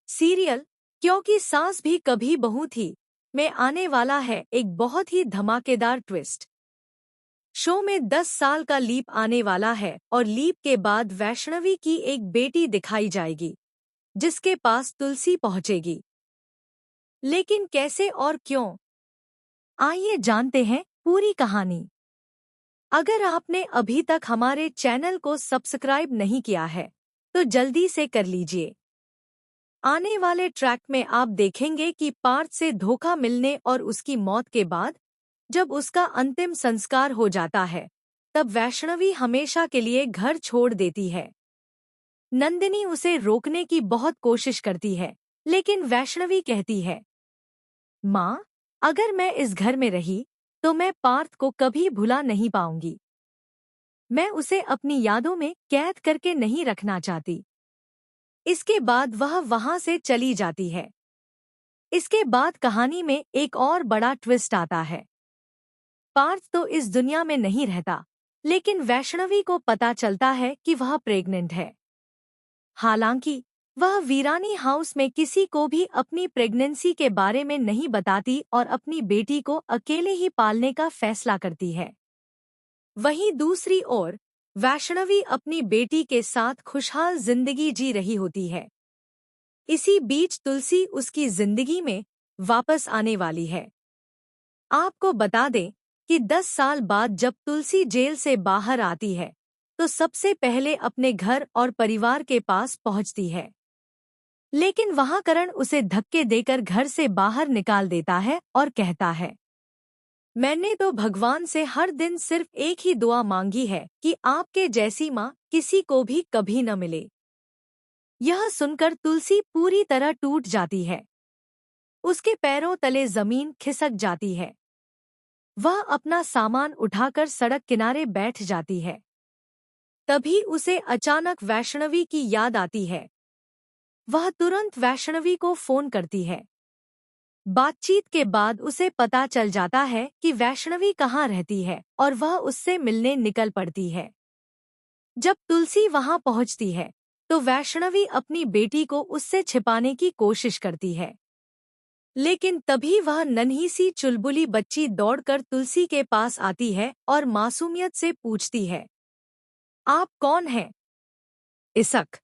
Serial क्योंकि सास भी कभी बहू थी में आने वाला है एक बहुत ही धमाकेदार ट्विस्ट। शो में 10 साल का लीप आने वाला है और लीप के बाद वैष्णवी की एक बेटी दिखाई जाएगी जिसके पास तुलसी पहुंचेगी। लेकिन कैसे और क्यों, आइए जानते हैं पूरी कहानी। अगर आपने अभी तक हमारे चैनल को सब्सक्राइब नहीं किया है तो जल्दी से कर लीजिए। आने वाले ट्रैक में आप देखेंगे कि पार्थ से धोखा मिलने और उसकी मौत के बाद जब उसका अंतिम संस्कार हो जाता है तब वैष्णवी हमेशा के लिए घर छोड़ देती है। नंदिनी उसे रोकने की बहुत कोशिश करती है लेकिन वैष्णवी कहती है, माँ, अगर मैं इस घर में रही तो मैं पार्थ को कभी भुला नहीं पाऊंगी। मैं उसे अपनी यादों में कैद करके नहीं रखना चाहती। इसके बाद वह वहां से चली जाती है। इसके बाद कहानी में एक और बड़ा ट्विस्ट आता है। पार्थ तो इस दुनिया में नहीं रहता, लेकिन वैष्णवी को पता चलता है कि वह प्रेग्नेंट है। हालांकि वह वीरानी हाउस में किसी को भी अपनी प्रेगनेंसी के बारे में नहीं बताती और अपनी बेटी को अकेले ही पालने का फैसला करती है। वहीं दूसरी ओर वैष्णवी अपनी बेटी के साथ खुशहाल जिंदगी जी रही होती है। इसी बीच तुलसी उसकी जिंदगी में वापस आने वाली है। आपको बता दें कि 10 साल बाद जब तुलसी जेल से बाहर आती है तो सबसे पहले अपने घर और परिवार के पास पहुंचती है। लेकिन वहां करण उसे धक्के देकर घर से बाहर निकाल देता है और कहता है, मैंने तो भगवान से हर दिन सिर्फ एक ही दुआ मांगी है कि आपके जैसी माँ किसी को भी कभी न मिले। यह सुनकर तुलसी पूरी तरह टूट जाती है। उसके पैरों तले जमीन खिसक जाती है। वह अपना सामान उठाकर सड़क किनारे बैठ जाती है। तभी उसे अचानक वैष्णवी की याद आती है। वह तुरंत वैष्णवी को फोन करती है। बातचीत के बाद उसे पता चल जाता है कि वैष्णवी कहाँ रहती है और वह उससे मिलने निकल पड़ती है। जब तुलसी वहां पहुंचती है तो वैष्णवी अपनी बेटी को उससे छिपाने की कोशिश करती है। लेकिन तभी वह नन्ही सी चुलबुली बच्ची दौड़कर तुलसी के पास आती है और मासूमियत से पूछती है, आप कौन हैं? इसक